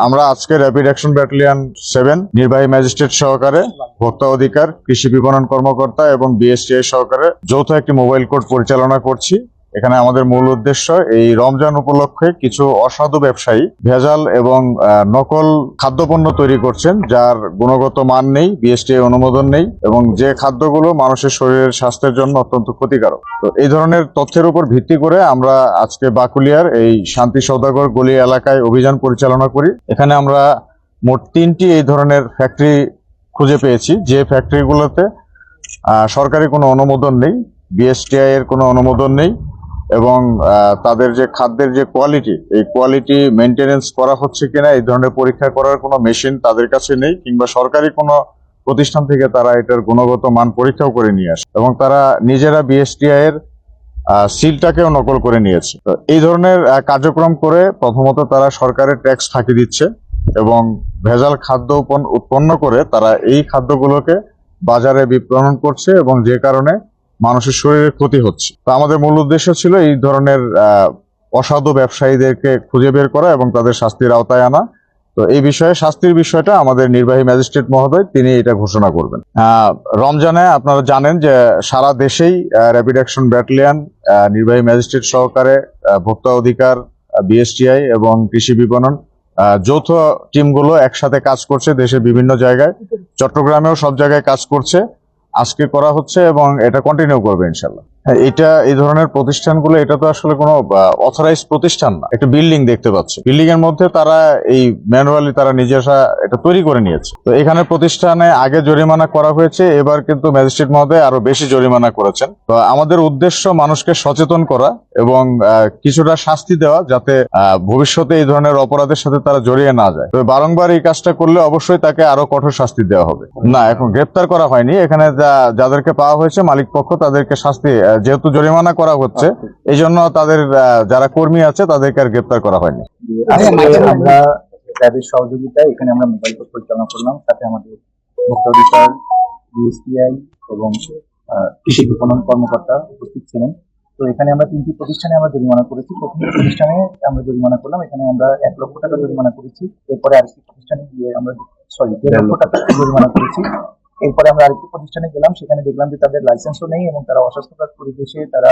আমরা আজকে rapid action battalion 7 নির্বাহী ম্যাজিস্ট্রেট সহকারে ভোক্তা অধিকার, কৃষি বিপণন কর্মকর্তা এবং বিএসটিআই সহকারে যৌথ একটি মোবাইল কোর্ট পরিচালনা করছি। এখানে আমাদের মূল উদ্দেশ্য এই রমজান উপলক্ষে কিছু অসাধু ব্যবসায়ী ভেজাল এবং নকল খাদ্যপণ্য তৈরি করছেন, যার গুণগত মান নেই, বিএসটিআই অনুমোদন নেই এবং যে খাদ্যগুলো মানুষের শরীরের স্বাস্থ্যের জন্য অত্যন্ত ক্ষতিকারক। তো এই ধরনের তথ্যের উপর ভিত্তি করে আমরা আজকে বাকুলিয়ার এই শান্তি সওদাগর গলি এলাকায় অভিযান পরিচালনা করি। এখানে আমরা মোট 3টি এই ধরনের ফ্যাক্টরি খুঁজে পেয়েছি, যে ফ্যাক্টরিগুলোতে সরকারি কোনো অনুমোদন নেই, বিএসটিআই এর কোনো অনুমোদন নেই এবং তাদের যে খাদ্যের যে কোয়ালিটি, এই কোয়ালিটি মেনটেনেন্স করা হচ্ছে কিনা এই ধরনের পরীক্ষা করার কোনো মেশিন তাদের কাছে নেই, কিংবা সরকারি কোনো প্রতিষ্ঠান থেকে তারা এটার গুণগত মান পরীক্ষাও করে নিয়ে আসে এবং তারা নিজেরা বিএসটিআই এর সিলটাকেও নকল করে নিয়েছে। তো এই ধরনের কার্যক্রম করে প্রথমত তারা সরকারের ট্যাক্স ফাঁকি দিচ্ছে এবং ভেজাল খাদ্য উৎপন্ন করে তারা এই খাদ্যগুলোকে বাজারে বিপণন করছে এবং যে কারণে মানুষের শরীরের ক্ষতি হচ্ছে। তো আমাদের মূল উদ্দেশ্য ছিল এই ধরনের অসাধু ব্যবসায়ীদেরকে খুঁজে বের করা এবং তাদের শাস্তির আওতায় আনা। তো এই বিষয়ে শাস্তির বিষয়টা আমাদের নির্বাহী ম্যাজিস্ট্রেট মহোদয় তিনি এটা ঘোষণা করবেন। রমজানে আপনারা জানেন যে সারা দেশেই র্যাপিড অ্যাকশন ব্যাটালিয়ন নির্বাহী ম্যাজিস্ট্রেট সহকারে ভোক্তা অধিকার, বিএসটিআই এবং কৃষি বিপণন যৌথ টিমগুলো একসাথে কাজ করছে দেশের বিভিন্ন জায়গায়। চট্টগ্রামেও সব জায়গায় কাজ করছে, আজকে করা হচ্ছে এবং এটা কন্টিনিউ করবে ইনশাল্লাহ। এই ধরনের প্রতিষ্ঠানগুলো, এটা তো আসলে কোনো অথরাইজড প্রতিষ্ঠান না, একটা বিল্ডিং দেখতে পাচ্ছি, বিল্ডিং এর মধ্যে তারা এই ম্যানুয়ালি তারা নিজেরা এটা তৈরি করে নিয়েছে। তো এখানে প্রতিষ্ঠানে আগে জরিমানা করা হয়েছে, এবার কিন্তু ম্যাজিস্ট্রেট মহোদয় আরো বেশি জরিমানা করেছেন। তো আমাদের উদ্দেশ্য মানুষকে সচেতন করা এবং কিছুটা শাস্তি দেওয়া, যাতে ভবিষ্যতে এই ধরনের অপরাধের সাথে তারা জড়িয়ে না যায়। তবে বারংবার এই কাজটা করলে অবশ্যই তাকে আরো কঠোর শাস্তি দেওয়া হবে। না, এখন গ্রেপ্তার করা হয়নি, এখানে যাদেরকে পাওয়া হয়েছে মালিক পক্ষ তাদেরকে শাস্তি, যেহেতু জরিমানা করা হচ্ছে এই জন্য তাদের যারা কর্মী আছে তাদেরকে আর গ্রেপ্তার করা হয়নি। আমরা তাদের সহযোগিতায় এখানে আমরা মোবাইল কোর্ট পরিচালনা করলাম, সাথে আমাদের ভোক্তা অধিকার, বিএসটিআই এবং কৃষি বিপণন কর্মকর্তা উপস্থিত ছিলেন। তো এখানে আমরা 3টি প্রতিষ্ঠানে আমরা জরিমানা করেছি। প্রথম প্রতিষ্ঠানে আমরা জরিমানা করলাম, এখানে আমরা 1 লক্ষ টাকা জরিমানা করেছি। এরপরে আরেকটি প্রতিষ্ঠানে গিয়ে আমরা 1.5 লক্ষ টাকা জরিমানা করেছি। এরপরে আমরা আরেকটি প্রতিষ্ঠানে গেলাম, সেখানে দেখলাম যে তাদের লাইসেন্সও নেই এবং তারা অস্বাস্থ্যকর পরিবেশে তারা